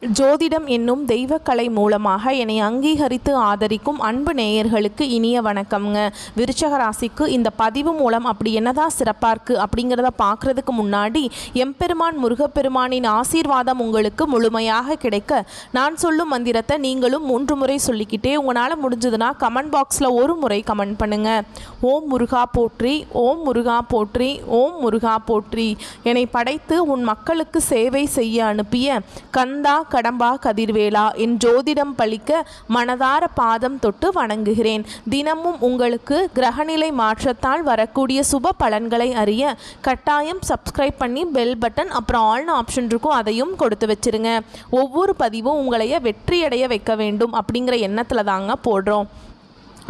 ஜோதிடம் என்னும் தெய்வக்கலை மூலமாக என்னை அங்கீகரித்து ஆதரிக்கும் அன்பு நேயர்களுக்கு இனிய வணக்கம்ங்க. விருச்சக ராசிக்கு இந்த பதிவு மூலம் அப்படி என்னதான் சிறப்பாக இருக்குது அப்படிங்கிறத பார்க்குறதுக்கு முன்னாடி எம்பெருமான் முருகப்பெருமானின் ஆசீர்வாதம் உங்களுக்கு முழுமையாக கிடைக்க நான் சொல்லும் மந்திரத்தை நீங்களும் 3 முறை சொல்லிக்கிட்டே உங்களால் முடிஞ்சதுன்னா கமெண்ட் பாக்ஸில் ஒரு முறை கமெண்ட் பண்ணுங்கள். ஓம் முருகா போற்றி, ஓம் முருகா போற்றி, ஓம் முருகா போற்றி. என்னை படைத்து உன் மக்களுக்கு சேவை செய்ய அனுப்பிய கந்தா கடம்பா கதிர்வேலா என் ஜோதிடம் பழிக்க மனதார பாதம் தொட்டு வணங்குகிறேன். தினமும் உங்களுக்கு கிரகநிலை மாற்றத்தால் வரக்கூடிய சுப பலன்களை அறிய கட்டாயம் சப்ஸ்கிரைப் பண்ணி பெல் பட்டன் அப்புறம் ஆல்னு ஆப்ஷன் இருக்கும், அதையும் கொடுத்து வச்சிருங்க. ஒவ்வொரு பதிவும் உங்களைய வெற்றியடைய வைக்க வேண்டும் அப்படிங்கிற எண்ணத்தில் தாங்க போடுறோம்.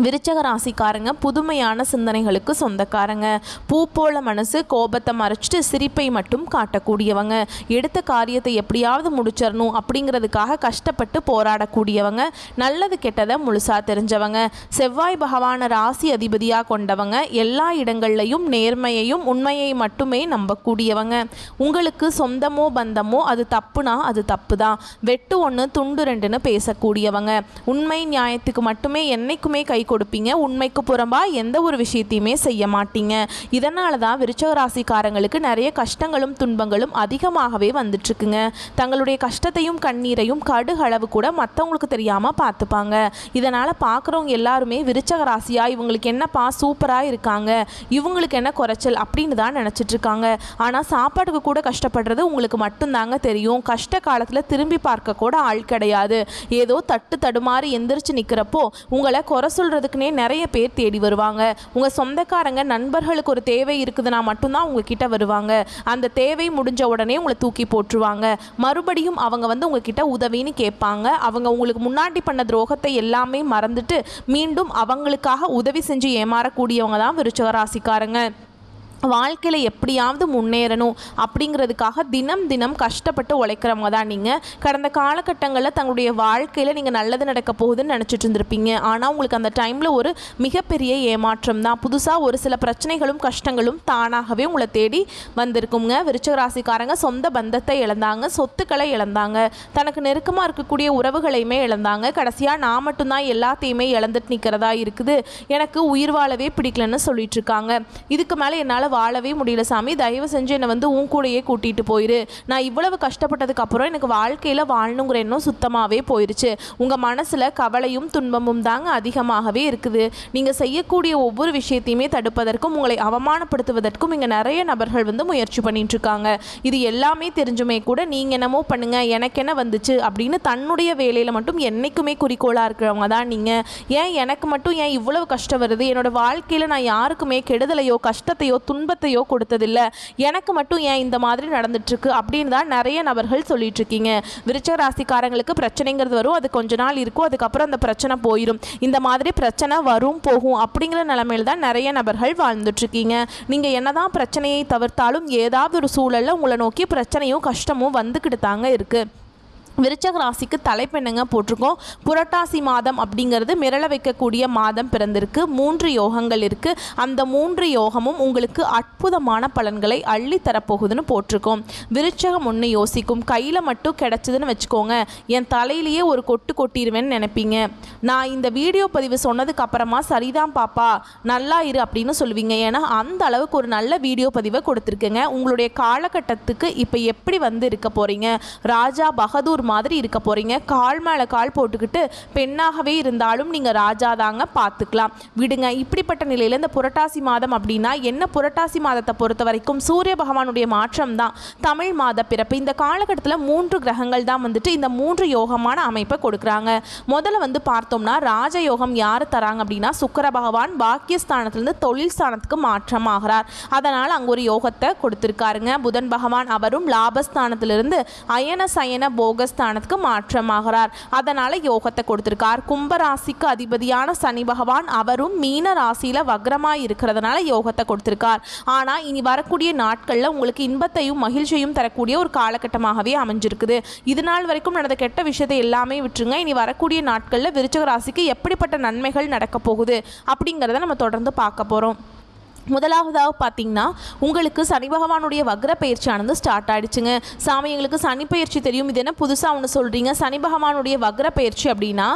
விருச்சக ராசிக்காரங்க புதுமையான சிந்தனைகளுக்கு சொந்தக்காரங்க. பூ போல மனசு, கோபத்தை மறைச்சிட்டு சிரிப்பை மட்டும் காட்டக்கூடியவங்க. எடுத்த காரியத்தை எப்படியாவது முடிச்சிடணும் அப்படிங்கிறதுக்காக கஷ்டப்பட்டு போராடக்கூடியவங்க. நல்லது கெட்டதை முழுசாக தெரிஞ்சவங்க. செவ்வாய் பகவான ராசி அதிபதியாக கொண்டவங்க. எல்லா இடங்கள்லையும் நேர்மையையும் உண்மையை மட்டுமே நம்பக்கூடியவங்க. உங்களுக்கு சொந்தமோ பந்தமோ அது தப்புனா அது தப்பு தான். வெட்டு 1 துண்டு 2ன்னு பேசக்கூடியவங்க. உண்மை நியாயத்துக்கு மட்டுமே என்னைக்குமே கை கொடுப்பீங்க. உண்மைக்கு புறம்பா எந்த ஒரு விஷயத்தையுமே செய்ய மாட்டீங்க. இதனால தான் விருச்சக ராசிக்காரங்களுக்கு நிறைய கஷ்டங்களும் துன்பங்களும் அதிகமாகவே வந்துட்டு இருக்குங்க. தங்களுடைய கஷ்டத்தையும் கண்ணீரையும் கடுகளவு கூட மற்றவங்களுக்கு தெரியாமல் பார்த்துப்பாங்க. இதனால் பார்க்குறவங்க எல்லாருமே விருச்சக ராசியா இவங்களுக்கு என்னப்பா சூப்பராக இருக்காங்க, இவங்களுக்கு என்ன குறைச்சல் அப்படின்னு தான் நினச்சிட்டு இருக்காங்க. ஆனால் சாப்பாட்டுக்கு கூட கஷ்டப்படுறது உங்களுக்கு மட்டும்தாங்க தெரியும். கஷ்ட காலத்தில் திரும்பி பார்க்க கூட ஆள் கிடையாது. ஏதோ தட்டு தடுமாறி எந்திரிச்சு நிற்கிறப்போ உங்களை குறை சொல்றதுக்குனே நிறைய பேர் தேடி வருவாங்க. உங்கள் சொந்தக்காரங்க நண்பர்களுக்கு ஒரு தேவை இருக்குதுன்னா மட்டும்தான் உங்ககிட்ட வருவாங்க. அந்த தேவை முடிஞ்ச உடனே உங்களை தூக்கி போட்டுருவாங்க. மறுபடியும் அவங்க உங்ககிட்ட உதவின்னு கேட்பாங்க. அவங்க உங்களுக்கு முன்னாடி பண்ண துரோகத்தை எல்லாமே மறந்துட்டு மீண்டும் அவங்களுக்காக உதவி செஞ்சு ஏமாறக்கூடியவங்க தான் விருச்சக ராசிக்காரங்க. வாழ்க்கையில் எப்படியாவது முன்னேறணும் அப்படிங்கிறதுக்காக தினம் தினம் கஷ்டப்பட்டு உழைக்கிறவங்க தான் நீங்கள். கடந்த காலகட்டங்களில் தங்களுடைய வாழ்க்கையில் நீங்கள் நல்லது நடக்க போகுதுன்னு நினச்சிட்டு இருந்திருப்பீங்க. ஆனால் உங்களுக்கு அந்த டைமில் ஒரு மிகப்பெரிய ஏமாற்றம் தான். புதுசாக ஒரு சில பிரச்சனைகளும் கஷ்டங்களும் தானாகவே உங்களை தேடி வந்திருக்குங்க. விருச்சக ராசிக்காரங்க சொந்த பந்தத்தை இழந்தாங்க, சொத்துக்களை இழந்தாங்க, தனக்கு நெருக்கமாக இருக்கக்கூடிய உறவுகளையுமே இழந்தாங்க. கடைசியாக நான் மட்டும்தான் எல்லாத்தையுமே இழந்துட்டு நிற்கிறதா இருக்குது, எனக்கு உயிர் வாழவே பிடிக்கலன்னு சொல்லிட்டு இருக்காங்க. இதுக்கு மேலே என்னால் வாழவே முடியல சாமி, தயவு செஞ்சு என்னை உன் கூடையே கூட்டிகிட்டு போயிரு. நான் இவ்வளவு கஷ்டப்பட்டதுக்கு அப்புறம் எனக்கு வாழ்க்கையில் வாழணுங்கிற எண்ணம் சுத்தமாகவே போயிடுச்சு. உங்கள் மனசில் கவலையும் துன்பமும் தாங்க அதிகமாகவே இருக்குது. நீங்கள் செய்யக்கூடிய ஒவ்வொரு விஷயத்தையுமே தடுப்பதற்கும் உங்களை அவமானப்படுத்துவதற்கும் இங்கே நிறைய நபர்கள் முயற்சி பண்ணிட்டு இருக்காங்க. இது எல்லாமே தெரிஞ்சுமே கூட நீங்கள் என்னமோ பண்ணுங்க, எனக்கு என்ன வந்துச்சு அப்படின்னு தன்னுடைய வேலையில் மட்டும் என்றைக்குமே குறிக்கோளாக இருக்கிறவங்க தான் நீங்கள். ஏன் எனக்கு மட்டும் ஏன் இவ்வளவு கஷ்டம் வருது, என்னோட வாழ்க்கையில் நான் யாருக்குமே கெடுதலையோ கஷ்டத்தையோ துன்பத்தையோ கொடுத்ததில்லை, எனக்கு மட்டும் ஏன் இந்த மாதிரி நடந்துட்டுருக்கு அப்படின்னு தான் நிறைய நபர்கள் சொல்லிட்டு இருக்கீங்க. விருச்சக ராசிக்காரங்களுக்கு பிரச்சனைங்கிறது வரும், அது கொஞ்ச நாள் இருக்கும், அதுக்கப்புறம் அந்த பிரச்சனை போயிடும். இந்த மாதிரி பிரச்சனை வரும் போகும் அப்படிங்கிற நிலைமையில் தான் நிறைய நபர்கள் வாழ்ந்துட்டுருக்கீங்க. நீங்கள் என்னதான் பிரச்சனையை தவிர்த்தாலும் ஏதாவது ஒரு சூழலில் உங்களை நோக்கி பிரச்சனையும் கஷ்டமும் வந்துக்கிட்டு தாங்க இருக்குது. விருச்சக ராசிக்கு தலைப்பெண்ணுங்க போட்டிருக்கோம். புரட்டாசி மாதம் அப்படிங்கிறது மிரள வைக்கக்கூடிய மாதம் பிறந்திருக்கு. 3 யோகங்கள் இருக்குது. அந்த 3 யோகமும் உங்களுக்கு அற்புதமான பலன்களை அள்ளி தரப்போகுதுன்னு போட்டிருக்கோம். விருச்சகம் ஒன்று யோசிக்கும், கையில் மட்டும் கிடச்சிதுன்னு வச்சுக்கோங்க, என் தலையிலேயே ஒரு கொட்டு கொட்டிடுவேன்னு நினைப்பீங்க. நான் இந்த வீடியோ பதிவு சொன்னதுக்கு அப்புறமா சரிதான் பாப்பா நல்லா இரு அப்படின்னு சொல்லுவீங்க. ஏன்னா அந்த அளவுக்கு ஒரு நல்ல வீடியோ பதிவை கொடுத்துருக்குங்க. உங்களுடைய காலகட்டத்துக்கு இப்போ எப்படி இருக்க போகிறீங்க, ராஜா பகதூர் மாதிரி இருக்க போறீங்க. கால் மேல கால் போட்டுக்கிட்டு பெண்ணாகவே இருந்தாலும் நீங்க ராஜா தாங்க, பார்த்துக்கலாம் விடுங்க. இப்படிப்பட்ட நிலையில இந்த புரட்டாசி மாதம் அப்படின்னா என்ன, புரட்டாசி மாதத்தை பொறுத்த வரைக்கும் சூரிய பகவானுடைய மாற்றம் தான் தமிழ் மாத பிறப்பு. இந்த காலகட்டத்தில் 3 கிரகங்கள் தான் இந்த 3 யோகமான அமைப்பை கொடுக்குறாங்க. முதல்ல பார்த்தோம்னா ராஜயோகம் யார் தராங்க அப்படின்னா சுக்கிர பகவான் பாக்கியஸ்தானத்திலிருந்து தொழில் ஸ்தானத்துக்கு மாற்றம் ஆகிறார். அதனால் அங்கே ஒரு யோகத்தை கொடுத்துருக்காருங்க. புதன் பகவான் அவரும் லாபஸ்தானத்திலிருந்து அயன சயன போகஸ்தானத்துக்கு மாற்றமாகிறார். அதனால யோகத்தை கொடுத்திருக்கார். கும்பராசிக்கு அதிபதியான சனி பகவான் அவரும் மீன ராசியில வக்ரமாய் இருக்கிறதுனால யோகத்தை கொடுத்திருக்கார். ஆனா இனி வரக்கூடிய நாட்கள்ல உங்களுக்கு இன்பத்தையும் மகிழ்ச்சியையும் தரக்கூடிய ஒரு காலகட்டமாகவே அமைஞ்சிருக்குது. இது நாள் வரைக்கும் நடந்த கெட்ட விஷயத்தை எல்லாமே விட்டுருங்க. இனி வரக்கூடிய நாட்கள்ல விருச்சக ராசிக்கு எப்படிப்பட்ட நன்மைகள் நடக்க போகுது அப்படிங்கிறத நம்ம தொடர்ந்து பார்க்க போறோம். முதலாவதாக பார்த்தீங்கன்னா உங்களுக்கு சனி பகவானுடைய வக்ர பயிற்சியானது ஸ்டார்ட் ஆகிடுச்சுங்க. சாமி எங்களுக்கு சனி பயிற்சி தெரியும், இது என்ன புதுசாக ஒன்று சொல்கிறீங்க, சனி பகவானுடைய வக்ர பயிற்சி அப்படின்னா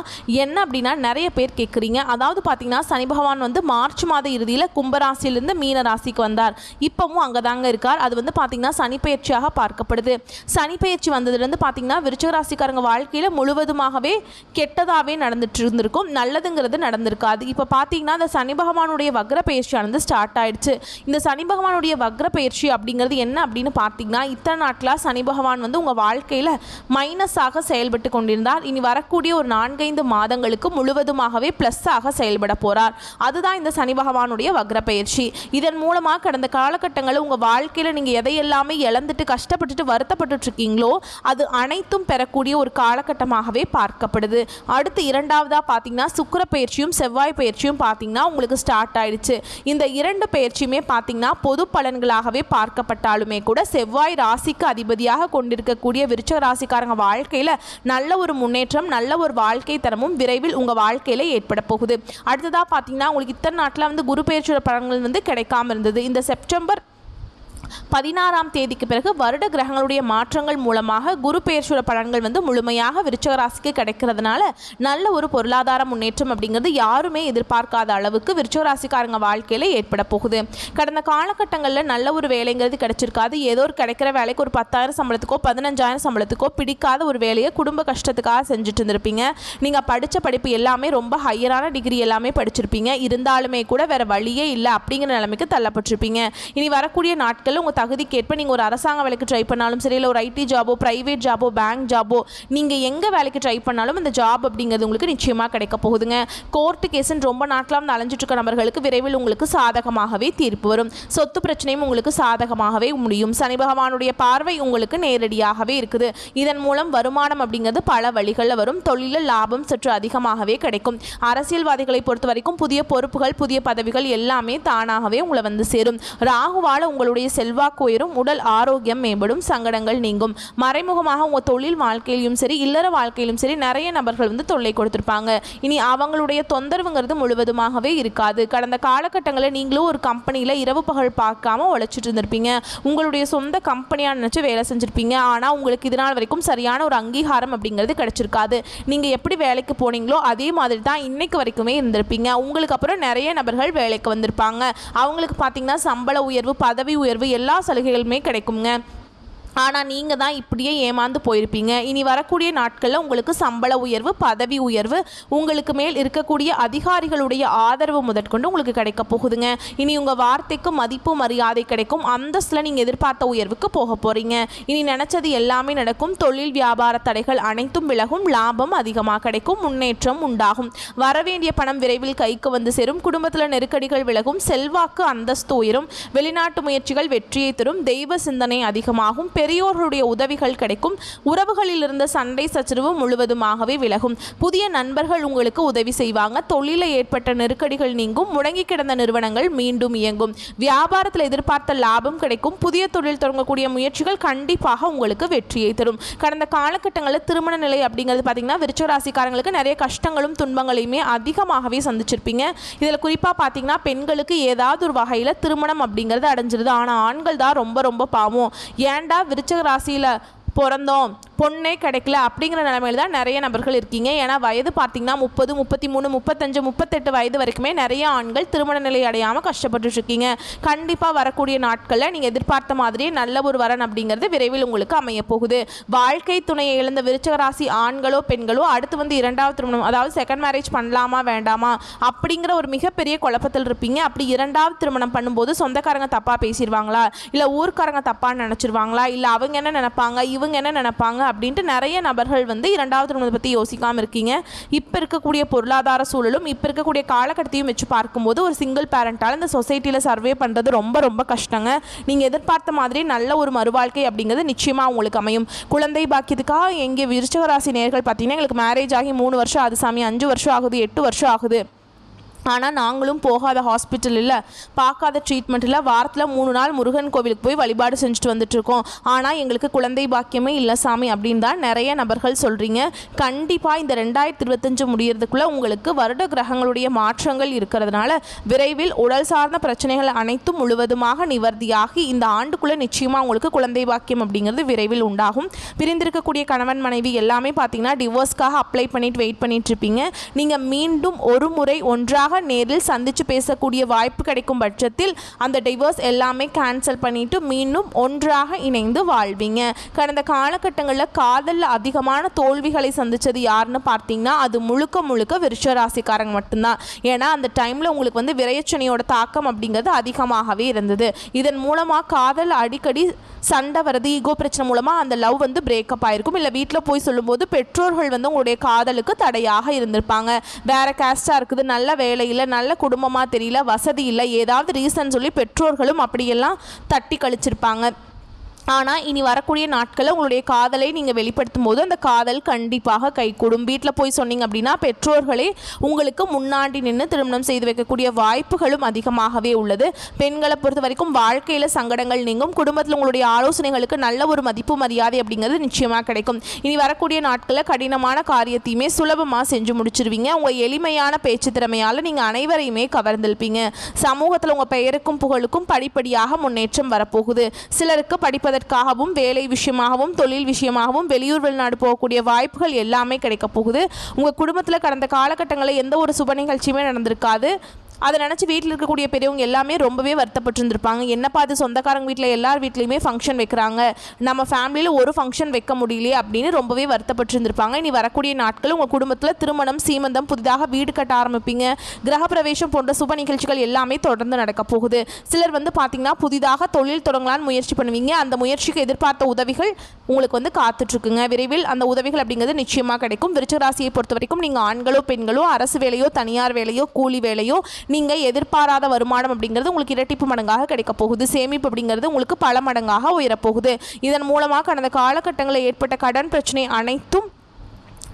என்ன அப்படின்னா நிறைய பேர் கேட்குறீங்க. அதாவது பார்த்தீங்கன்னா சனி பகவான் வந்து மார்ச் மாத இறுதியில் கும்பராசியிலிருந்து மீன ராசிக்கு வந்தார். இப்போவும் அங்கே தாங்க இருக்கார். அது வந்து பார்த்தீங்கன்னா சனி பயிற்சியாக பார்க்கப்படுது. சனி பயிற்சி வந்ததுலேருந்து பார்த்தீங்கன்னா விருச்சிக ராசிக்காரங்க வாழ்க்கையில் முழுவதுமாகவே கெட்டதாகவே நடந்துட்டு இருந்திருக்கும், நல்லதுங்கிறது நடந்திருக்காது. இப்போ பார்த்தீங்கன்னா அந்த சனி பகவானுடைய வக்ர பயிற்சியானது ஸ்டார்ட் ஆயிடுச்சு. இந்த சனி பகவானுடைய வக்ர பயிற்சி அப்படிங்கிறது என்ன அப்படின்னு பார்த்தீங்கன்னா இத்தனை நாட்களாக சனி பகவான் வந்து உங்கள் வாழ்க்கையில் மைனஸாக செயல்பட்டு கொண்டிருந்தார். இனி வரக்கூடிய ஒரு 4-5 மாதங்களுக்கு முழுவதுமாகவே ப்ளஸ்ஸாக செயல்பட போகிறார். அதுதான் இந்த சனி பகவானுடைய வக்ர பயிற்சி. இதன் மூலமாக கடந்த காலகட்டங்களில் உங்கள் வாழ்க்கையில் நீங்கள் எதையெல்லாமே இழந்துட்டு கஷ்டப்பட்டுட்டு வருத்தப்பட்டு இருக்கீங்களோ அது அனைத்தும் பெறக்கூடிய ஒரு காலகட்டமாகவே பார்க்கப்படுது. அடுத்து இரண்டாவதாக பார்த்தீங்கன்னா சுக்கிர பயிற்சியும் செவ்வாய் பயிற்சியும் பார்த்தீங்கன்னா உங்களுக்கு ஸ்டார்ட் ஆயிடுச்சு. இந்த இரண்டு பயிற்சியுமே பார்த்தீங்கன்னா பொது பலன்களாகவே பார்க்கப்பட்டாலுமே கூட செவ்வாய் ராசிக்கு அதிபதியாக கொண்டிருக்கக்கூடிய விருச்சிக ராசிக்காரங்க வாழ்க்கையில் நல்ல ஒரு முன்னேற்றம், நல்ல ஒரு வாழ்க்கை தரமும் விரைவில் உங்கள் வாழ்க்கையில் ஏற்பட போகுது. அடுத்ததாக பார்த்தீங்கன்னா உங்களுக்கு இத்தனை நாட்டில் வந்து குரு பயிற்சியோட பலன்கள் வந்து கிடைக்காம இருந்தது. இந்த செப்டம்பர் 16ஆம் தேதிக்கு பிறகு வருட கிரகங்களுடைய மாற்றங்கள் மூலமாக குரு பெயர்ச்சியோட பலன்கள் வந்து முழுமையாக விருச்சிக ராசிக்கு கிடைக்கிறதுனால நல்ல ஒரு பொருளாதார முன்னேற்றம் அப்படிங்கிறது யாருமே எதிர்பார்க்காத அளவுக்கு விருச்சிக ராசிக்காரங்க வாழ்க்கையில் ஏற்பட போகுது. கடந்த காலகட்டங்களில் நல்ல ஒரு வேலைங்கிறது கிடைச்சிருக்காது. ஏதோ ஒரு கிடைக்கிற வேலைக்கு ஒரு 10,000 சம்பளத்துக்கோ 15,000 சம்பளத்துக்கோ பிடிக்காத ஒரு வேலையை குடும்ப கஷ்டத்துக்காக செஞ்சுட்டு இருந்திருப்பீங்க. நீங்கள் படித்த படிப்பு எல்லாமே ரொம்ப ஹையரான டிகிரி எல்லாமே படிச்சிருப்பீங்க. இருந்தாலுமே கூட வேறு வழியே இல்லை அப்படிங்கிற நிலைமைக்கு தள்ளப்பட்டிருப்பீங்க. இனி வரக்கூடிய நாட்களில் உங்கள் தகுதிக்கேற்ப நீங்கள் ஒரு அரசாங்க வேலைக்கு ட்ரை பண்ணாலும் சரி, இல்லை ஒரு ஐடி ஜாபோ, பிரைவேட் ஜாபோ, பேங்க் ஜாபோ, நீங்கள் எங்கே வேலைக்கு ட்ரை பண்ணாலும் இந்த ஜாப் அப்படிங்கிறது உங்களுக்கு நிச்சயமாக கிடைக்க போகுதுங்க. கோர்ட்டு கேஸுன்னு ரொம்ப நாட்களாக வந்து அலைஞ்சிட்டு இருக்க நபர்களுக்கு விரைவில் உங்களுக்கு சாதகமாகவே தீர்ப்பு வரும். சொத்து பிரச்சனையும் உங்களுக்கு சாதகமாகவே முடியும். சனி பகவானுடைய பார்வை உங்களுக்கு நேரடியாகவே இருக்குது. இதன் மூலம் வருமானம் அப்படிங்கிறது பல வழிகளில் வரும். தொழிலில் லாபம் சற்று அதிகமாகவே கிடைக்கும். அரசியல்வாதிகளை பொறுத்த வரைக்கும் புதிய பொறுப்புகள், புதிய பதவிகள் எல்லாமே தானாகவே உங்களை வந்து சேரும். ராகுவால உங்களுடைய செல்வாக்கு உயரும், உடல் ஆரோக்கியம் மேம்படும், சங்கடங்கள் நீங்கும். மறைமுகமாக உங்கள் தொழில் வாழ்க்கையிலும் சரி, இல்லற வாழ்க்கையிலும் சரி நிறைய நபர்கள் வந்து தொல்லை கொடுத்திருப்பாங்க. இனி அவங்களுடைய தொந்தரவுங்கிறது முழுவதுமாகவே இருக்காது. கடந்த காலகட்டங்களில் நீங்களும் ஒரு கம்பெனியில் இரவு பகல் பார்க்காம உழைச்சிட்டு இருந்திருப்பீங்க. உங்களுடைய சொந்த கம்பெனியாக நினச்சி வேலை செஞ்சுருப்பீங்க. ஆனால் உங்களுக்கு இதனால் வரைக்கும் சரியான ஒரு அங்கீகாரம் அப்படிங்கிறது கிடைச்சிருக்காது. நீங்கள் எப்படி வேலைக்கு போனீங்களோ அதே மாதிரி தான் இன்னைக்கு வரைக்குமே இருந்திருப்பீங்க. உங்களுக்கு அப்புறம் நிறைய நபர்கள் வேலைக்கு வந்திருப்பாங்க. அவங்களுக்கு பார்த்தீங்கன்னா சம்பள உயர்வு, பதவி உயர்வு எல்லா சலுகைகளுமே கிடைக்குங்க. ஆனால் நீங்கள் தான் இப்படியே ஏமாந்து போயிருப்பீங்க. இனி வரக்கூடிய நாட்களில் உங்களுக்கு சம்பள உயர்வு, பதவி உயர்வு, உங்களுக்கு மேல் இருக்கக்கூடிய அதிகாரிகளுடைய ஆதரவு முதற்கொண்டு உங்களுக்கு கிடைக்க போகுதுங்க. இனி உங்கள் வார்த்தைக்கு மதிப்பு மரியாதை கிடைக்கும். அந்தஸ்தில் நீங்கள் எதிர்பார்த்த உயர்வுக்கு போக போகிறீங்க. இனி நினச்சது எல்லாமே நடக்கும். தொழில் வியாபார தடைகள் அனைத்தும் விலகும். லாபம் அதிகமாக கிடைக்கும். முன்னேற்றம் உண்டாகும். வரவேண்டிய பணம் விரைவில் கைக்கு வந்து சேரும். குடும்பத்தில் நெருக்கடிகள் விலகும். செல்வாக்கு அந்தஸ்து உயரும். வெளிநாட்டு முயற்சிகள் வெற்றியை தரும். தெய்வ சிந்தனை அதிகமாகும். பெரியோர்களுடைய உதவிகள் கிடைக்கும். உறவுகளில் இருந்த சண்டை சச்சரவு முழுவதுமாகவே விலகும். புதிய நண்பர்கள் உங்களுக்கு உதவி செய்வாங்க. தொழிலில் ஏற்பட்ட நெருக்கடிகள் நீங்கும். முடங்கி கிடந்த நிறுவனங்கள் மீண்டும் இயங்கும். வியாபாரத்தில் எதிர்பார்த்த லாபம் கிடைக்கும். புதிய தொழில் தொடங்கக்கூடிய முயற்சிகள் கண்டிப்பாக உங்களுக்கு வெற்றியை தரும். கடந்த காலகட்டங்களில் திருமண நிலை அப்படிங்கிறது பார்த்தீங்கன்னா விருச்சிக ராசிக்காரங்களுக்கு நிறைய கஷ்டங்களும் துன்பங்களையுமே அதிகமாகவே சந்திச்சிருப்பீங்க. இதில் குறிப்பாக பார்த்தீங்கன்னா பெண்களுக்கு ஏதாவது ஒரு வகையில் திருமணம் அப்படிங்கிறது அடைஞ்சிருது. ஆனால் ஆண்கள் தான் ரொம்ப பாவம். ஏண்டா விருச்சிக ராசியில் பிறந்தோம், பொண்ணே கிடைக்கல அப்படிங்கிற நிலைமையில் தான் நிறைய நபர்கள் இருக்கீங்க. ஏன்னா வயது பார்த்தீங்கன்னா 30, 33, 35, 38 வயது வரைக்குமே நிறைய ஆண்கள் திருமண நிலை அடையாமல் கஷ்டப்பட்டு இருக்கீங்க. கண்டிப்பாக வரக்கூடிய நாட்களில் நீங்கள் எதிர்பார்த்த மாதிரியே நல்ல ஒரு வரன் அப்படிங்கிறது விரைவில் உங்களுக்கு அமைய போகுது. வாழ்க்கை துணையை இழந்த விருச்சிக ராசி ஆண்களோ பெண்களோ அடுத்து வந்து இரண்டாவது திருமணம், அதாவது செகண்ட் மேரேஜ் பண்ணலாமா வேண்டாமா அப்படிங்கிற ஒரு மிகப்பெரிய குழப்பத்தில் இருப்பீங்க. அப்படி இரண்டாவது திருமணம் பண்ணும்போது சொந்தக்காரங்க தப்பாக பேசிடுவாங்களா, இல்லை ஊர்க்காரங்க தப்பாக நினச்சிருவாங்களா, இல்லை அவங்க என்ன நினைப்பாங்க, இவங்க என்ன நினைப்பாங்க அப்படின்ட்டு நிறைய நபர்கள் வந்து இரண்டாவது திருமணத்தை பற்றி யோசிக்காமல் இருக்கீங்க. இப்போ இருக்கக்கூடிய பொருளாதார சூழலும் இப்போ இருக்கக்கூடிய காலகட்டத்தையும் வச்சு பார்க்கும்போது ஒரு சிங்கிள் பேரண்டால் இந்த சொசைட்டியில் சர்வே பண்ணுறது ரொம்ப கஷ்டங்க. நீங்கள் எதிர்பார்த்த மாதிரி நல்ல ஒரு மறுவாழ்க்கை அப்படிங்கிறது நிச்சயமாக உங்களுக்கு அமையும். குழந்தை பாக்கியத்துக்காக எங்கே விருச்சிக ராசி நேயர்கள் பார்த்தீங்கன்னா எங்களுக்கு மேரேஜ் ஆகி 3 வருஷம் ஆகுது சாமி, 5 வருஷம் ஆகுது, 8 வருஷம் ஆகுது, ஆனால் நாங்களும் போகாத ஹாஸ்பிட்டல் இல்லை, பார்க்காத ட்ரீட்மெண்ட் இல்லை, வாரத்தில் 3 நாள் முருகன் கோவிலுக்கு போய் வழிபாடு செஞ்சுட்டு வந்துட்டுருக்கோம், ஆனால் எங்களுக்கு குழந்தை பாக்கியமே இல்லை சாமி அப்படின்னு தான் நிறைய நபர்கள் சொல்கிறீங்க. கண்டிப்பாக இந்த 2025 முடியறதுக்குள்ளே உங்களுக்கு வருட கிரகங்களுடைய மாற்றங்கள் இருக்கிறதுனால விரைவில் உடல் சார்ந்த பிரச்சனைகள் அனைத்தும் முழுவதுமாக நிவர்த்தியாகி இந்த ஆண்டுக்குள்ளே நிச்சயமாக உங்களுக்கு குழந்தை பாக்கியம் அப்படிங்கிறது விரைவில் உண்டாகும். பிரிந்திருக்கக்கூடிய கணவன் மனைவி எல்லாமே பார்த்தீங்கன்னா டிவோர்ஸ்க்காக அப்ளை பண்ணிட்டு வெயிட் பண்ணிட்டு இருப்பீங்க. நீங்கள் மீண்டும் ஒரு முறை ஒன்றாக நேரில் சந்திச்சு பேசக்கூடிய வாய்ப்பு கிடைக்கும் பட்சத்தில் அந்த டிவோர்ஸ் எல்லாமே கேன்சல் பண்ணிட்டு மீண்டும் ஒன்றாக இணைந்து வாழ்வீங்க. கடந்த காலகட்டங்களில் காதலில் அதிகமான தோல்விகளை சந்திச்சது யாருன்னு பார்த்தீங்கன்னா அது முழுக்க விருச்சிக ராசிக்காரங்க மட்டும்தான். ஏன்னா அந்த டைமில் உங்களுக்கு வந்து விரையச்சனையோட தாக்கம் அப்படிங்கிறது அதிகமாகவே இருந்தது. இதன் மூலமாக காதல் அடிக்கடி சண்டை வருது, ஈகோ பிரச்சனை மூலமாக அந்த லவ் வந்து பிரேக்கப் ஆகிருக்கும். இல்லை வீட்டில் போய் சொல்லும்போது பெற்றோர்கள் வந்து உங்களுடைய காதலுக்கு தடையாக இருந்திருப்பாங்க. வேறு கேஸ்டாக இருக்குது, நல்ல வேலையில், நல்ல குடும்பமாக தெரியல, வசதி இல்லை, ஏதாவது ரீசன் சொல்லி பெற்றோர்களும் அப்படியெல்லாம் தட்டி கழிச்சிருப்பாங்க. ஆனால் இனி வரக்கூடிய நாட்களில் உங்களுடைய காதலை நீங்கள் வெளிப்படுத்தும் போது அந்த காதல் கண்டிப்பாக கைகூடும். வீட்டில் போய் சொன்னீங்க அப்படின்னா பெற்றோர்களே உங்களுக்கு முன்னாடி நின்று திருமணம் செய்து வைக்கக்கூடிய வாய்ப்புகளும் அதிகமாகவே உள்ளது. பெண்களை பொறுத்த வரைக்கும் வாழ்க்கையில் சங்கடங்கள் நீங்கும். குடும்பத்தில் உங்களுடைய ஆலோசனைகளுக்கு நல்ல ஒரு மதிப்பு மரியாதை அப்படிங்கிறது நிச்சயமாக கிடைக்கும். இனி வரக்கூடிய நாட்களில் கடினமான காரியத்தையுமே சுலபமாக செஞ்சு முடிச்சிருவீங்க. உங்கள் எளிமையான பேச்சு திறமையால் நீங்கள் அனைவரையுமே கவர்ந்திருப்பீங்க. சமூகத்தில் உங்கள் பெயருக்கும் புகழுக்கும் படிப்படியாக முன்னேற்றம் வரப்போகுது. சிலருக்கு படிப்பதற்காகவும் வேலை விஷயமாகவும் தொழில் விஷயமாகவும் வெளியூர் வெளிநாடு போகக்கூடிய வாய்ப்புகள் எல்லாமே கிடைக்க போகுது. உங்கள் குடும்பத்தில் கடந்த காலகட்டங்களில் எந்த ஒரு சுப நிகழ்ச்சியுமே நடந்திருக்காது. அதை நினச்சி வீட்டில் இருக்கக்கூடிய பெரியவங்க எல்லாமே ரொம்பவே வருத்தப்பட்டுருந்துருப்பாங்க. என்னப்பா அது சொந்தக்காரங்க வீட்டில் எல்லார் வீட்லேயுமே ஃபங்க்ஷன் வைக்கிறாங்க, நம்ம ஃபேமிலியில் ஒரு ஃபங்க்ஷன் வைக்க முடியலையே அப்படின்னு ரொம்பவே வருத்தப்பட்டுருந்துருப்பாங்க. இனி வரக்கூடிய நாட்கள் உங்கள் குடும்பத்தில் திருமணம், சீமந்தம், புதிதாக வீடு கட்ட ஆரம்பிப்பீங்க. கிரகப்பிரவேசம் போன்ற சுப நிகழ்ச்சிகள் எல்லாமே தொடர்ந்து நடக்க போகுது. சிலர் வந்து பார்த்திங்கன்னா புதிதாக தொழில் தொடங்கலான்னு முயற்சி பண்ணுவீங்க. அந்த முயற்சிக்கு எதிர்பார்த்த உதவிகள் உங்களுக்கு வந்து காத்துட்ருக்குங்க. விரைவில் அந்த உதவிகள் அப்படிங்கிறது நிச்சயமாக கிடைக்கும். விருச்சிக ராசியை பொறுத்த வரைக்கும் நீங்கள் ஆண்களோ பெண்களோ அரசு வேலையோ தனியார் வேலையோ கூலி வேலையோ நீங்கள் எதிர்பாராத வருமானம் அப்படிங்கிறது உங்களுக்கு இரட்டிப்பு மடங்காக கிடைக்க போகுது. சேமிப்பு அப்படிங்கிறது உங்களுக்கு பல மடங்காக உயரப்போகுது. இதன் மூலமாக கடந்த காலகட்டங்களில் ஏற்பட்ட கடன் பிரச்சனை அனைத்தும்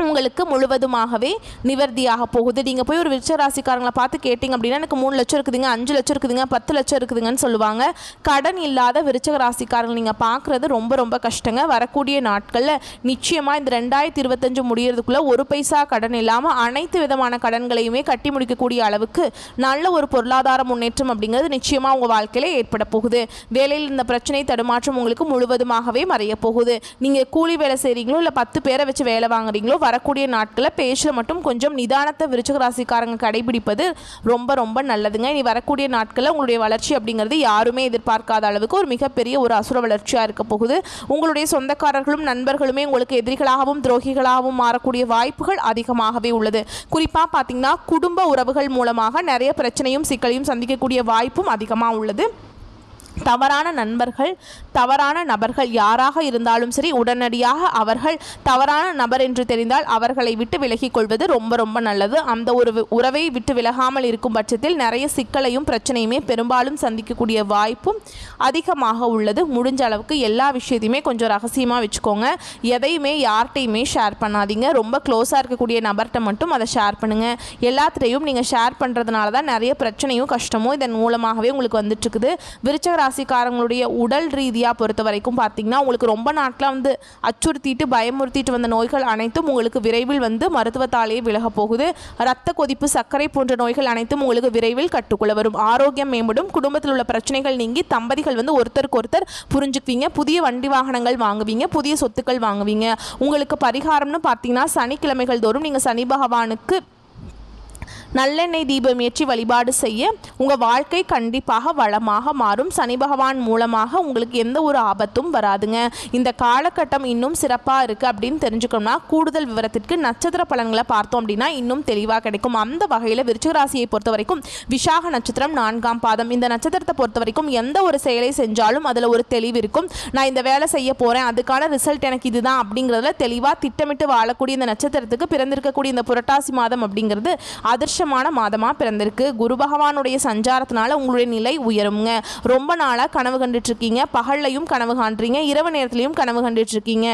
உங்களுக்கு முழுவதுமாகவே நிவர்த்தியாக போகுது. நீங்கள் போய் ஒரு விருச்சிக ராசிக்காரங்களை பார்த்து கேட்டிங்க அப்படின்னா எனக்கு 3 லட்சம் இருக்குதுங்க, 5 லட்சம் இருக்குதுங்க, 10 லட்சம் இருக்குதுங்கன்னு சொல்லுவாங்க. கடன் இல்லாத விருச்சிக ராசிக்காரங்களை நீங்கள் பார்க்குறது ரொம்ப கஷ்டங்க. வரக்கூடிய நாட்களில் நிச்சயமாக இந்த 2025 முடியறதுக்குள்ளே ஒரு பைசா கடன் இல்லாமல் அனைத்து விதமான கடன்களையுமே கட்டி முடிக்கக்கூடிய அளவுக்கு நல்ல ஒரு பொருளாதார முன்னேற்றம் அப்படிங்கிறது நிச்சயமாக உங்கள் வாழ்க்கையில் ஏற்பட போகுது. வேலையில் இந்த பிரச்சனை தடுமாற்றம் உங்களுக்கு முழுவதுமாகவே மறைய போகுது. நீங்கள் கூலி வேலை செய்கிறீங்களோ இல்லை 10 பேரை வச்சு வேலை வாங்குறீங்களோ வரக்கூடிய நாட்களில் பேச்சில் மட்டும் கொஞ்சம் நிதானத்தை விருச்சிக ராசிக்காரங்க கடைபிடிப்பது ரொம்ப நல்லதுங்க. இனி வரக்கூடிய நாட்களில் உங்களுடைய வளர்ச்சி அப்படிங்கிறது யாருமே எதிர்பார்க்காத அளவுக்கு ஒரு மிகப்பெரிய ஒரு அசுர வளர்ச்சியாக இருக்க போகுது. உங்களுடைய சொந்தக்காரர்களும் நண்பர்களுமே உங்களுக்கு எதிரிகளாகவும் துரோகிகளாகவும் மாறக்கூடிய வாய்ப்புகள் அதிகமாகவே உள்ளது. குறிப்பாக பார்த்தீங்கன்னா குடும்ப உறவுகள் மூலமாக நிறைய பிரச்சனையும் சிக்கலையும் சந்திக்கக்கூடிய வாய்ப்பும் அதிகமாக உள்ளது. தவறான நண்பர்கள், தவறான நபர்கள் யாராக இருந்தாலும் சரி உடனடியாக அவர்கள் தவறான நபர் என்று தெரிந்தால் அவர்களை விட்டு விலகிக் கொள்வது ரொம்ப நல்லது. அந்த ஒரு உறவை விட்டு விலகாமல் இருக்கும் பட்சத்தில் நிறைய சிக்கலையும் பிரச்சனையுமே பெரும்பாலும் சந்திக்கக்கூடிய வாய்ப்பும் அதிகமாக உள்ளது. முடிஞ்ச அளவுக்கு எல்லா விஷயத்தையுமே கொஞ்சம் ரகசியமாக வச்சுக்கோங்க. எதையுமே யார்கிட்டையுமே ஷேர் பண்ணாதீங்க. ரொம்ப க்ளோஸாக இருக்கக்கூடிய நபர்கிட்ட மட்டும் அதை ஷேர் பண்ணுங்கள். எல்லாத்திலையும் நீங்கள் ஷேர் பண்ணுறதுனால தான் நிறைய பிரச்சனையும் கஷ்டமும் இதன் மூலமாகவே உங்களுக்கு வந்துட்டுருக்குது. விருச்சிக ராசிக்காரங்களுடைய உடல் ரீதியாக பொறுத்த வரைக்கும் பார்த்தீங்கன்னா உங்களுக்கு ரொம்ப நாட்களாக வந்து அச்சுறுத்திட்டு பயமுறுத்திட்டு வந்த நோய்கள் அனைத்தும் உங்களுக்கு விரைவில் வந்து மருத்துவத்தாலேயே விலக போகுது. இரத்த கொதிப்பு, சர்க்கரை போன்ற நோய்கள் அனைத்தும் உங்களுக்கு விரைவில் கட்டுக்குள்ள வரும். ஆரோக்கியம் மேம்படும். குடும்பத்தில் உள்ள பிரச்சனைகள் நீங்கி தம்பதிகள் வந்து ஒருத்தருக்கு ஒருத்தர் புரிஞ்சுக்குவீங்க. புதிய வண்டி வாகனங்கள் வாங்குவீங்க, புதிய சொத்துக்கள் வாங்குவீங்க. உங்களுக்கு பரிகாரம்னு பார்த்தீங்கன்னா சனிக்கிழமைகள் தோறும் நீங்கள் சனி பகவானுக்கு நல்லெண்ணெய் தீபம் ஏற்றி வழிபாடு செய்ய உங்கள் வாழ்க்கை கண்டிப்பாக வளமாக மாறும். சனி பகவான் மூலமாக உங்களுக்கு எந்த ஒரு ஆபத்தும் வராதுங்க. இந்த காலகட்டம் இன்னும் சிறப்பாக இருக்குது அப்படின்னு தெரிஞ்சுக்கணும்னா கூடுதல் விவரத்திற்கு நட்சத்திர பலன்களை பார்த்தோம் அப்படின்னா இன்னும் தெளிவாக கிடைக்கும். அந்த வகையில் விருச்சிக ராசியை பொறுத்த வரைக்கும் விசாக நட்சத்திரம் 4ஆம் பாதம். இந்த நட்சத்திரத்தை பொறுத்த வரைக்கும் எந்த ஒரு செயலை செஞ்சாலும் அதில் ஒரு தெளிவு இருக்கும். நான் இந்த வேலை செய்ய போகிறேன், அதுக்கான ரிசல்ட் எனக்கு இதுதான் அப்படிங்கிறதுல தெளிவாக திட்டமிட்டு வாழக்கூடிய இந்த நட்சத்திரத்துக்கு பிறந்திருக்கக்கூடிய இந்த புரட்டாசி மாதம் அப்படிங்கிறது அதிர்ஷ்ட அதிர்ஷ்டமான மாதமாக பிறந்திருக்கு. குரு பகவானுடைய சஞ்சாரத்தினால உங்களுடைய நிலை உயருங்க. ரொம்ப நாளாக கனவு கண்டுட்டு இருக்கீங்க, பகல்லையும் கனவு காண்றீங்க, இரவு நேரத்திலையும் கனவு கண்டுட்டு இருக்கீங்க.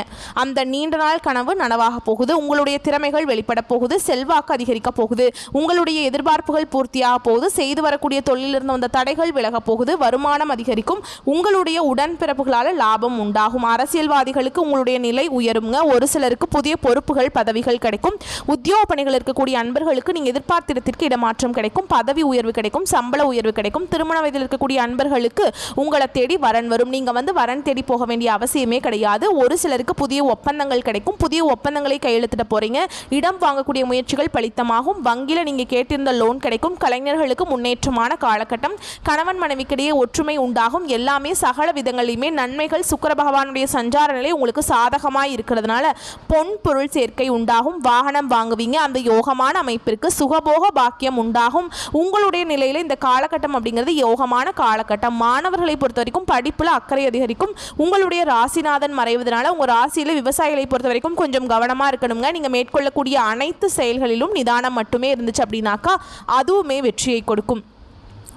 அந்த நீண்ட நாள் கனவு நனவாக போகுது. உங்களுடைய திறமைகள் வெளிப்பட போகுது. செல்வாக்கு அதிகரிக்க போகுது. உங்களுடைய எதிர்பார்ப்புகள் பூர்த்தியாக போகுது. செய்து வரக்கூடிய தொழிலிருந்து வந்த தடைகள் விலக போகுது. வருமானம் அதிகரிக்கும். உங்களுடைய உடன்பிறப்புகளால் லாபம் உண்டாகும். அரசியல்வாதிகளுக்கு உங்களுடைய நிலை உயருங்க. ஒரு சிலருக்கு புதிய பொறுப்புகள் பதவிகள் கிடைக்கும். உத்தியோக பணிகள் இருக்கக்கூடிய அன்பர்களுக்கு நீங்கள் எதிர்பார்த்த இடத்திற்கு இடமாற்றம் கிடைக்கும். பதவி உயர்வு கிடைக்கும். சம்பள உயர்வு கிடைக்கும். திருமண வயதில் இருக்கக்கூடிய அன்பர்களுக்கு உங்களை தேடி வரன் வரும். நீங்கள் வரன் தேடி போக வேண்டிய அவசியமே கிடையாது. ஒரு சிலருக்கு புதிய ஒப்பந்தங்கள் கிடைக்கும். புதிய ஒப்பந்தங்களை கையெழுத்திட போறீங்க. இடம் வாங்கக்கூடிய முயற்சிகள் பலித்தமாகும். வங்கியில் நீங்கள் கேட்டிருந்த லோன் கிடைக்கும். கலைஞர்களுக்கு முன்னேற்றமான காலகட்டம். கணவன் மனைவிக்கிடையே ஒற்றுமை உண்டாகும். எல்லாமே சகல விதங்களிலுமே நன்மைகள். சுக்கிர பகவானுடைய சஞ்சார நிலை உங்களுக்கு சாதகமாக இருக்கிறதுனால பொன் பொருள் சேர்க்கை உண்டாகும். வாகனம் வாங்குவீங்க. அந்த யோகமான அமைப்பிற்கு சுகபோக பாக்கியம் உண்டாகும். உங்களுடைய நிலையில் இந்த காலகட்டம் அப்படிங்கிறது யோகமான காலகட்டம். மாணவர்களை பொறுத்த வரைக்கும் படிப்புல அக்கறை அதிகரிக்கும். உங்களுடைய ராசிநாதன் மறைவதனால உங்க ராசியில விவசாயிகளை பொறுத்த வரைக்கும் கொஞ்சம் கவனமா இருக்கணுங்க. நீங்க மேற்கொள்ளக்கூடிய அனைத்து செயல்களிலும் நிதானம் மட்டுமே இருந்துச்சு அப்படின்னாக்கா அதுவுமே வெற்றியை கொடுக்கும்.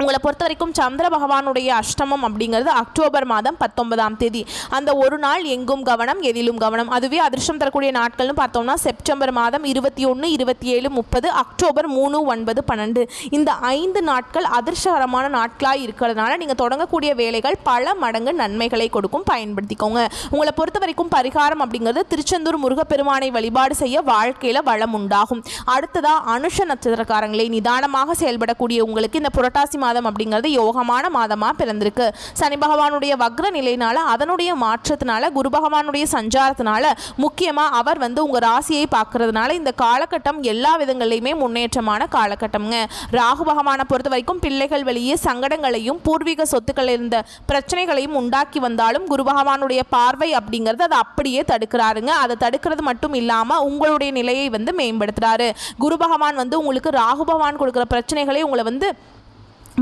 உங்களை பொறுத்த வரைக்கும் சந்திர பகவானுடைய அஷ்டமம் அப்படிங்கிறது அக்டோபர் மாதம் 19ஆம் தேதி. அந்த ஒரு நாள் எங்கும் கவனம், எதிலும் கவனம். அதுவே அதிர்ஷ்டம் தரக்கூடிய நாட்கள்னு பார்த்தோம்னா செப்டம்பர் மாதம் 21, 27, 30, அக்டோபர் 3, 9, 12 இந்த 5 நாட்கள் அதிர்ஷ்டகரமான நாட்களாக இருக்கிறதுனால நீங்கள் தொடங்கக்கூடிய வேலைகள் பல மடங்கு நன்மைகளை கொடுக்கும். பயன்படுத்திக்கோங்க. உங்களை பொறுத்த வரைக்கும் பரிகாரம் அப்படிங்கிறது திருச்செந்தூர் முருகப்பெருமானை வழிபாடு செய்ய வாழ்க்கையில் வளம் உண்டாகும். அடுத்ததா அனுஷ நட்சத்திரக்காரங்களை நிதானமாக செயல்படக்கூடிய உங்களுக்கு இந்த புரட்டாசி மாதம் அப்படிங்கிறது யோகமான மாதமாக பிறந்திருக்கு. சனி பகவானுடைய வக்ர நிலையினால அதனுடைய மாற்றத்தினால குரு பகவானுடைய சஞ்சாரத்தினால முக்கியமாக அவர் உங்கள் ராசியை பார்க்கறதுனால இந்த காலகட்டம் எல்லா விதங்களிலுமே முன்னேற்றமான காலகட்டம்ங்க. ராகு பகவானை பொறுத்த வரைக்கும் பிள்ளைகள் வெளியே சங்கடங்களையும் பூர்வீக சொத்துக்கள் இருந்த பிரச்சனைகளையும் உண்டாக்கி வந்தாலும் குரு பகவானுடைய பார்வை அப்படிங்கிறது அதை அப்படியே தடுக்கிறாருங்க. அதை தடுக்கிறது மட்டும் இல்லாமல் உங்களுடைய நிலையை மேம்படுத்துறாரு. குரு பகவான் உங்களுக்கு ராகு பகவான் கொடுக்குற பிரச்சனைகளை உங்களை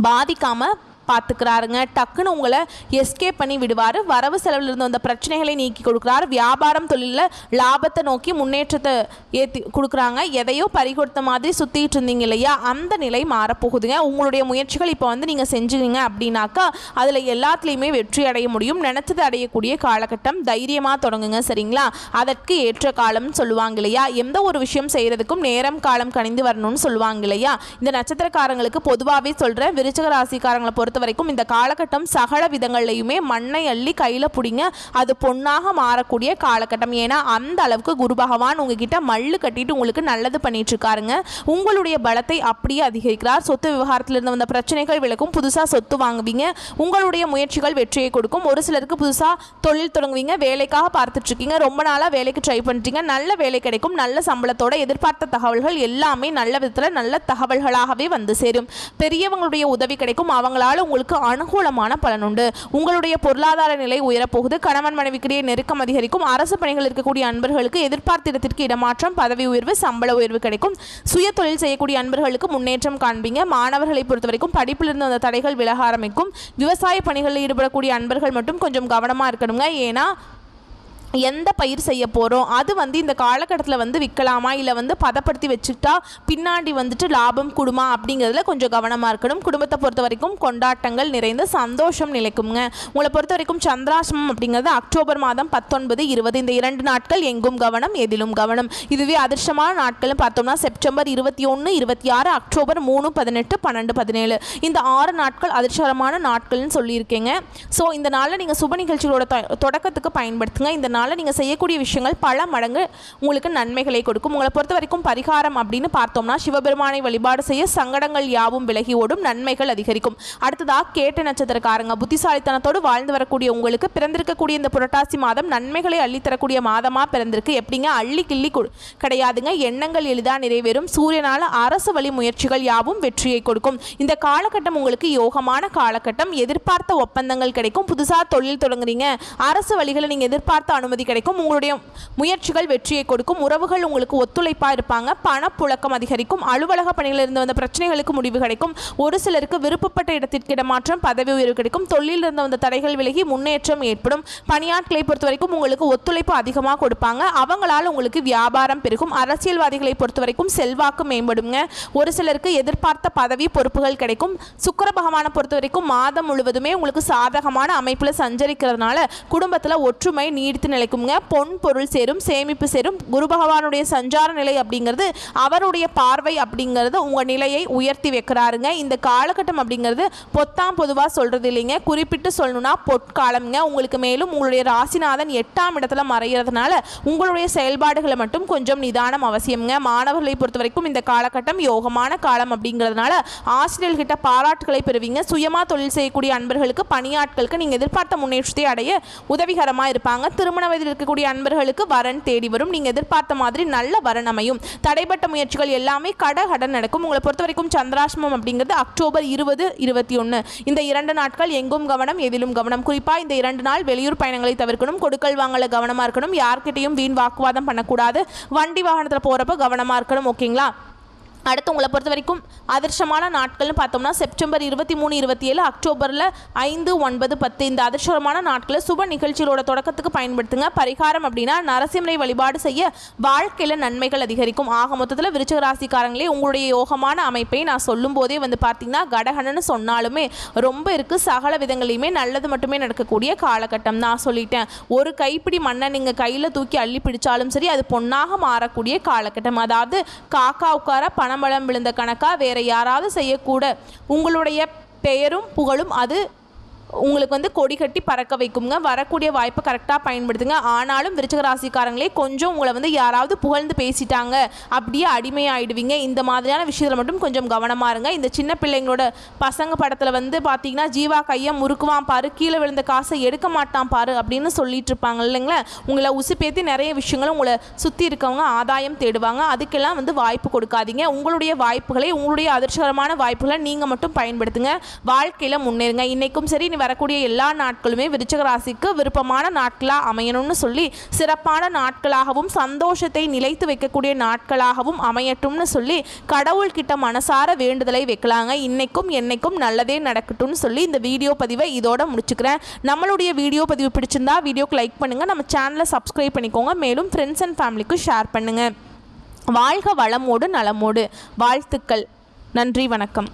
பாதிக்காம பார்த்துக்கிறாருங்க. டக்குன்னு உங்களை எஸ்கேப் பண்ணி விடுவார். வரவு செலவில் இருந்த அந்த பிரச்சனைகளை நீக்கி கொடுக்குறாரு. வியாபாரம் தொழிலில் லாபத்தை நோக்கி முன்னேற்றத்தை ஏற்றி கொடுக்குறாங்க. எதையோ பறிகொடுத்த மாதிரி சுற்றிட்டு இருந்தீங்க இல்லையா, அந்த நிலை மாறப்போகுதுங்க. உங்களுடைய முயற்சிகள் இப்போ நீங்கள் செஞ்சுங்க அப்படின்னாக்கா அதில் எல்லாத்துலேயுமே வெற்றி அடைய முடியும். நினச்சது அடையக்கூடிய காலகட்டம். தைரியமாக தொடங்குங்க. சரிங்களா? அதற்கு ஏற்ற காலம்னு சொல்லுவாங்க இல்லையா. எந்த ஒரு விஷயம் செய்கிறதுக்கும் நேரம் காலம் கணிந்து வரணும்னு சொல்லுவாங்க இல்லையா. இந்த நட்சத்திரக்காரங்களுக்கு பொதுவாகவே சொல்கிறேன், விருச்சிக ராசிக்காரங்களை பொறுத்த வரைக்கும் இந்த காலகட்டம் சகல விதங்கள்லையுமே மண்ணை அள்ளி கையில் பிடிங்க. அது பொன்னாக மாறக்கூடிய காலகட்டம். ஏன்னா அந்த அளவுக்கு குரு பகவான் உங்ககிட்ட மல்லு கட்டிட்டு உங்களுக்கு நல்லது பண்ணிட்டு இருக்காருங்க. உங்களுடைய பலத்தை அப்படியே அதிகரிக்கிறார். சொத்து விவகாரத்தில் இருந்து வந்த பிரச்சனைகள் விலகும். புதுசாக சொத்து வாங்குவீங்க. உங்களுடைய முயற்சிகள் வெற்றியை கொடுக்கும். ஒரு சிலருக்கு புதுசாக தொழில் தொடங்குவீங்க. வேலைக்காக பார்த்துட்டு இருக்கீங்க. ரொம்ப நாளாக வேலைக்கு ட்ரை பண்ணிட்டீங்க. நல்ல வேலை கிடைக்கும். நல்ல சம்பளத்தோட எதிர்பார்த்த தகவல்கள் எல்லாமே நல்ல விதத்தில் நல்ல தகவல்களாகவே சேரும். பெரியவங்களுடைய உதவி கிடைக்கும். அவங்களால உங்களுக்கு அனுகூலமான பலன் உண்டு. உங்களுடைய பொருளாதார நிலை உயரப்போகுது. கணவன் மனைவிக்கிடையே நெருக்கம் அதிகரிக்கும். அரசு பணிகள் இருக்கக்கூடிய அன்பர்களுக்கு எதிர்பார்த்த இடத்திற்கு இடமாற்றம், பதவி உயர்வு, சம்பள உயர்வு கிடைக்கும். சுய தொழில் செய்யக்கூடிய அன்பர்களுக்கு முன்னேற்றம் காண்பீங்க. மாணவர்களை பொறுத்த வரைக்கும் படிப்பிலிருந்து அந்த தடைகள் விலக ஆரம்பிக்கும். விவசாய பணிகளில் ஈடுபடக்கூடிய அன்பர்கள் மட்டும் கொஞ்சம் கவனமாக இருக்கணுங்க. ஏன்னா எந்த பயிர் செய்ய போகிறோம் அது இந்த காலகட்டத்தில் விற்கலாமா இல்லை பதப்படுத்தி வச்சுக்கிட்டா பின்னாடி லாபம் கொடுமா அப்படிங்கிறதுல கொஞ்சம் கவனமாக இருக்கணும். குடும்பத்தை பொறுத்த வரைக்கும் கொண்டாட்டங்கள் நிறைந்த சந்தோஷம் நிலைக்குங்க. உங்களை பொறுத்த வரைக்கும் சந்திராசிரமம் அப்படிங்கிறது அக்டோபர் மாதம் 19, 20 இந்த 2 நாட்கள் எங்கும் கவனம், எதிலும் கவனம். இதுவே அதிர்ஷ்டமான நாட்கள்னு பார்த்தோம்னா செப்டம்பர் 21, 26, அக்டோபர் 3, 18, 12, 17 இந்த 6 நாட்கள் அதிர்ஷ்டமான நாட்கள்னு சொல்லியிருக்கேங்க. ஸோ இந்த நாளில் நீங்கள் சுப நிகழ்ச்சிகளோட தொடக்கத்துக்கு பயன்படுத்துங்க. இந்த நீங்கள் செய்யக்கூடிய விஷயங்கள் பல மடங்கு உங்களுக்கு நன்மைகளை கொடுக்கும். உங்களை பொறுத்த வரைக்கும் பரிகாரம் அப்படின்னு பார்த்தோம்னா சிவபெருமானை வழிபாடு செய்ய சங்கடங்கள் யாவும் விலகி ஓடும், நன்மைகள் அதிகரிக்கும். அடுத்ததாக கேட்ட நட்சத்திரக்காரங்க புத்திசாலித்தனத்தோடு வாழ்ந்து வரக்கூடிய உங்களுக்கு பிறந்திருக்கக்கூடிய இந்த புரட்டாசி மாதம் நன்மைகளை அள்ளித்தரக்கூடிய மாதமாக பிறந்திருக்கு. எப்படிங்க? அள்ளி கிள்ளி கிடையாதுங்க. எண்ணங்கள் எளிதாக நிறைவேறும். சூரியனால அரசு வழி முயற்சிகள் யாவும் வெற்றியை கொடுக்கும். இந்த காலகட்டம் உங்களுக்கு யோகமான காலகட்டம். எதிர்பார்த்த ஒப்பந்தங்கள் கிடைக்கும். புதுசாக தொழில் தொடங்குறீங்க. அரசு வழிகளை நீங்கள் எதிர்பார்த்த அனுமதி கிடைக்கும். உங்களுடைய முயற்சிகள் வெற்றியை கொடுக்கும். உறவுகள் உங்களுக்கு ஒத்துழைப்பாக இருப்பாங்க. பணப்புழக்கம் அதிகரிக்கும். அலுவலக பணிகளில் இருந்து வந்த பிரச்சனைகளுக்கு முடிவு கிடைக்கும். ஒரு சிலருக்கு விருப்பப்பட்ட இடத்திற்கு இடமாற்றம், பதவி உயர்வு கிடைக்கும். தொழிலில் இருந்து வந்த தடைகள் விலகி முன்னேற்றம் ஏற்படும். பணியாட்களை பொறுத்த வரைக்கும் உங்களுக்கு ஒத்துழைப்பு அதிகமாக கொடுப்பாங்க. அவங்களால் உங்களுக்கு வியாபாரம் பெருகும். அரசியல்வாதிகளை பொறுத்த வரைக்கும் செல்வாக்கு மேம்படுங்க. ஒரு சிலருக்கு எதிர்பார்த்த பதவி பொறுப்புகள் கிடைக்கும். சுக்கிர பகவானை பொறுத்த வரைக்கும் மாதம் முழுவதுமே உங்களுக்கு சாதகமான அமைப்பில் சஞ்சரிக்கிறதுனால குடும்பத்தில் ஒற்றுமை நீடித்து நிலைக்குங்க. பொன் பொருள் சேரும், சேமிப்பு சேரும். குரு பகவானுடைய சஞ்சார நிலை அப்படிங்கிறது, அவருடைய பார்வை அப்படிங்கிறது உங்கள் நிலையை உயர்த்தி வைக்கிறாருங்க. இந்த காலகட்டம் அப்படிங்கிறது பொத்தாம் பொதுவாக சொல்கிறது இல்லைங்க, குறிப்பிட்டு சொல்லணும்னா பொற்காலம்ங்க உங்களுக்கு. மேலும் உங்களுடைய ராசிநாதன் 8ஆம் இடத்துல மறைகிறதுனால உங்களுடைய செயல்பாடுகளை மட்டும் கொஞ்சம் நிதானம் அவசியம்ங்க. மாணவர்களை பொறுத்த வரைக்கும் இந்த காலகட்டம் யோகமான காலம் அப்படிங்கிறதுனால ஆசிரியர்கிட்ட பாராட்டுகளை பெறுவீங்க. சுயமா தொழில் செய்யக்கூடிய அன்பர்களுக்கு, பணியாட்களுக்கு நீங்கள் எதிர்பார்த்த முன்னேற்றத்தை அடைய உதவிகரமாக இருப்பாங்க. திருமண வயதில் இருக்கக்கூடிய அன்பர்களுக்கு வரன் தேடி வரும். நீங்கள் எதிர்பார்த்த மாதிரி நல்ல வரன் அமையும். தடைப்பட்ட முயற்சிகள் எல்லாமே கடகடன் நடக்கும். உங்களை பொறுத்த வரைக்கும் சந்திராஷ்டமம் அப்படிங்கிறது அக்டோபர் 20, 21 இந்த 2 நாட்கள் எங்கும் கவனம், எதிலும் கவனம். குறிப்பாக இந்த 2 நாள் வெளியூர் பயணங்களை தவிர்க்கணும். கொடுக்கல் வாங்கல கவனமாக இருக்கணும். யார்கிட்டையும் வீண் வாக்குவாதம் பண்ணக்கூடாது. வண்டி வாகனத்தில் போகிறப்ப கவனமாக இருக்கணும். ஓகேங்களா? அடுத்து உங்களை பொறுத்த வரைக்கும் அதிர்ஷ்டமான நாட்கள்னு பார்த்தோம்னா செப்டம்பர் 23, 27, அக்டோபரில் 5, 9, 10 இந்த அதிர்ஷ்டமான நாட்களை சுப நிகழ்ச்சிகளோட தொடக்கத்துக்கு பயன்படுத்துங்க. பரிகாரம் அப்படின்னா நரசிம்மரை வழிபாடு செய்ய வாழ்க்கையில் நன்மைகள் அதிகரிக்கும். ஆக மொத்தத்தில் விருச்சிக ராசிக்காரங்களே, உங்களுடைய யோகமான அமைப்பை நான் சொல்லும் போதே பார்த்தீங்கன்னா கடகடன்னு சொன்னாலுமே ரொம்ப இருக்குது. சகல விதங்களையுமே நல்லது மட்டுமே நடக்கக்கூடிய காலகட்டம் நான் சொல்லிட்டேன். ஒரு கைப்பிடி மண்ணை நீங்கள் கையில் தூக்கி அள்ளி பிடிச்சாலும் சரி, அது பொன்னாக மாறக்கூடிய காலகட்டம். அதாவது காக்கா உட்கார பணம் பலம் விழுந்த கணக்கா வேற யாராவது செய்யக்கூட உங்களுடைய பெயரும் புகழும் அது உங்களுக்கு கொடி கட்டி பறக்க வைக்குங்க. வரக்கூடிய வாய்ப்பை கரெக்டாக பயன்படுத்துங்க. ஆனாலும் விருச்சிக ராசிக்காரங்களே, கொஞ்சம் உங்களை யாராவது புகழ்ந்து பேசிட்டாங்க அப்படியே அடிமையாயிடுவீங்க. இந்த மாதிரியான விஷயத்தில் மட்டும் கொஞ்சம் கவனமாக இருங்க. இந்த சின்ன பிள்ளைங்களோட பசங்க படத்தில் பார்த்தீங்கன்னா ஜீவா கையை முறுக்குவான் பாரு, கீழே விழுந்த காசை எடுக்க மாட்டான் பாரு அப்படின்னு சொல்லிட்டு இருப்பாங்க இல்லைங்களா? உங்களை உசுப்பேற்றி நிறைய விஷயங்களும் உங்களை சுற்றி இருக்கவங்க ஆதாயம் தேடுவாங்க. அதுக்கெல்லாம் வாய்ப்பு கொடுக்காதீங்க. உங்களுடைய வாய்ப்புகளை, உங்களுடைய அதிர்ஷ்டகரமான வாய்ப்புகளை நீங்கள் மட்டும் பயன்படுத்துங்க. வாழ்க்கையில் முன்னேறுங்க. இன்றைக்கும் சரி, வரக்கூடிய எல்லா நாட்களுமே விருச்சிக ராசிக்கு விருப்பமான நாட்களாக அமையணும்னு சொல்லி சிறப்பான நாட்களாகவும் சந்தோஷத்தை நிலைத்து வைக்கக்கூடிய நாட்களாகவும் அமையட்டும்னு சொல்லி கடவுள்கிட்ட மனசார வேண்டுதலை வைக்கலாங்க. இன்னைக்கும் என்னைக்கும் நல்லதே நடக்கட்டும்னு சொல்லி இந்த வீடியோ பதிவை இதோட முடிச்சுக்கிறேன். நம்மளுடைய வீடியோ பதிவு பிடிச்சிருந்தா வீடியோக்கு லைக் பண்ணுங்கள், நம்ம சேனலை சப்ஸ்கிரைப் பண்ணிக்கோங்க, மேலும் ஃப்ரெண்ட்ஸ் அண்ட் ஃபேமிலிக்கு ஷேர் பண்ணுங்கள். வாழ்க வளமோடு நலமோடு. வாழ்த்துக்கள். நன்றி, வணக்கம்.